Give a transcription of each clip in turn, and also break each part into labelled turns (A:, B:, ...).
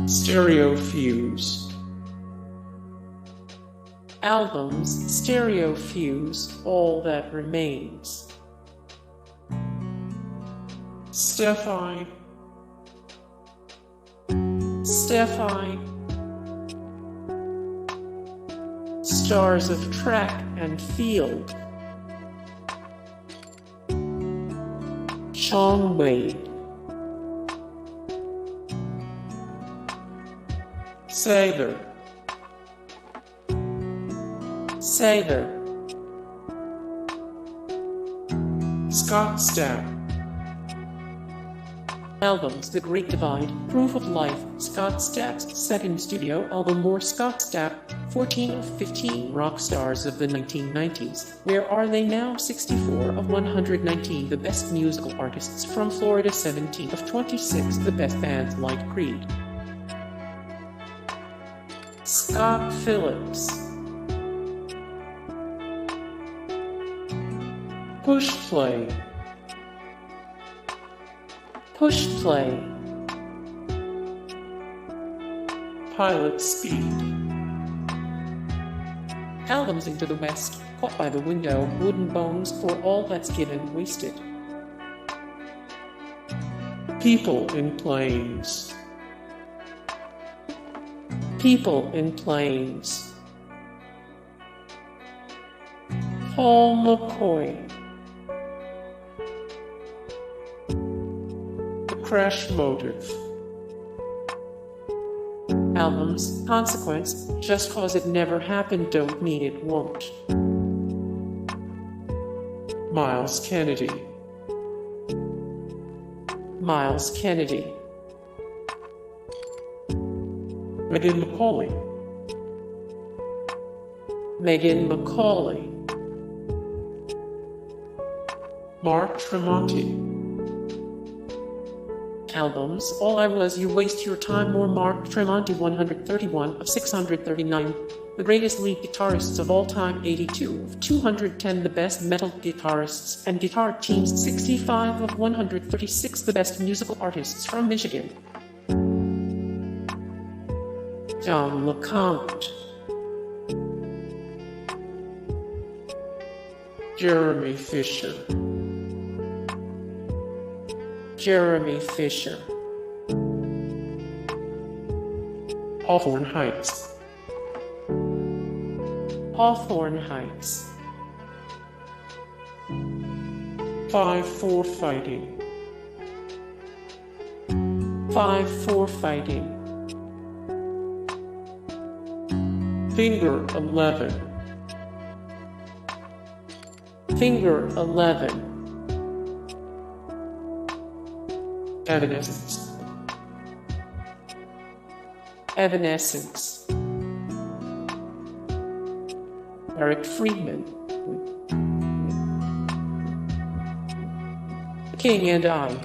A: Stereo fuse.
B: Albums, stereo fuse, all that remains.
A: Stefy.
B: Stefy. Stars of track and field. Shawn Wade.
A: Seether.
B: Seether.
A: Stapp.
B: Albums: The Great Divide, Proof of Life, Stapp's second studio album. Or Stapp, 14 of 15 rock stars of the 1990s. Where are they now? 64 of 119 the best musical artists from Florida. 17 of 26 the best bands like Creed. Phillips.
A: Push play.
B: Push play.
A: Pilot speed.
B: Albums: Into the West, Caught by the Window, Wooden Bones, For All That's Given, Wasted.
A: People in Planes.
B: People in Planes. McCoy.
A: The Crash Motive.
B: Albums: Consequence, Just Cause It Never Happened, Don't Mean It Won't.
A: Myles Kennedy.
B: Myles Kennedy.
A: McCoy.
B: McCauley.
A: Tremonti.
B: Albums: All I Was, You Waste Your Time, or Tremonti. 131 of 639 the greatest lead guitarists of all time. 82 of 210 the best metal guitarists and guitar teams. 65 of 136 the best musical artists from Michigan. LeCompt.
A: Jeremy Fisher. Hawthorne Heights.
B: Hawthorne Heights.
A: 5-4 Fighting.
B: 5-4 Fighting.
A: Finger 11.
B: Finger 11. Evanescence. Friedman. King and I.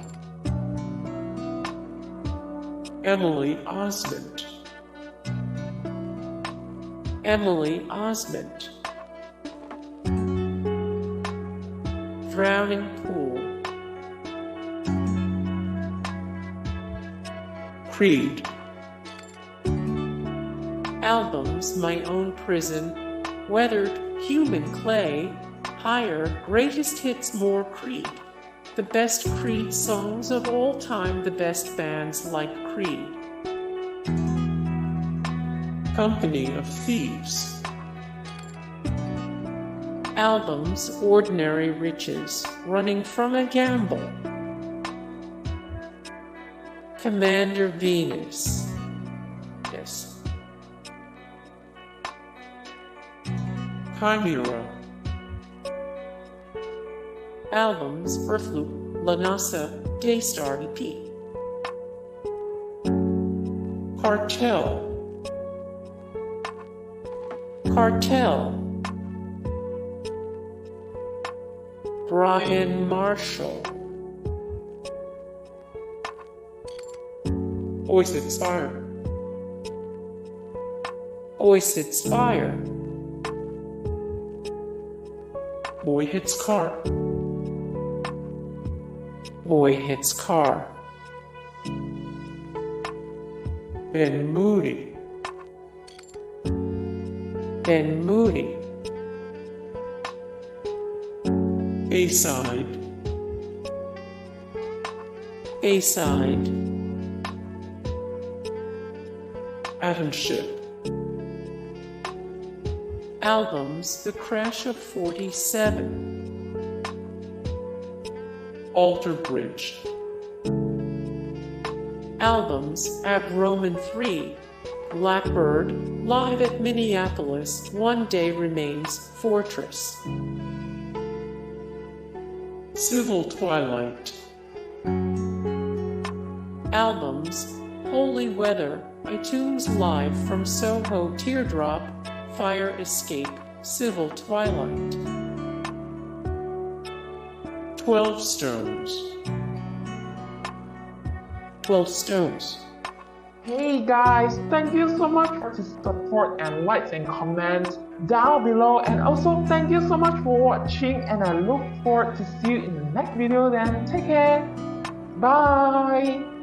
B: Osment. Drowning Pool.
A: Creed.
B: Albums: My Own Prison, Weathered, Human Clay, Higher, Greatest Hits, More Creed. The best Creed songs of all time, the best bands like Creed.
A: Company of Thieves.
B: Albums: Ordinary Riches, Running from a Gamble. Commander Venus. Yes.
A: Chimera.
B: Albums: Earthloop, La NASA, Daystar EP.
A: Cartel. Brian
B: Marshall.
A: Boysetsfire. Boy Hits Car. Ben Moody.
B: Ben Moody.
A: Bayside.
B: Bayside.
A: Atomship.
B: Albums The Crash of 47.
A: Alter Bridge.
B: Albums at Roman 3. Blackbird, live at Minneapolis, One Day Remains, Fortress.
A: Civil Twilight.
B: Albums, Holy Weather, iTunes Live from Soho Teardrop, Fire Escape, Civil Twilight.
A: 12 Stones.
B: 12 Stones.
C: Hey guys, thank you so much for the support and likes and comments down below, and also thank you so much for watching, and I look forward to see you in the next video. Then take care, bye.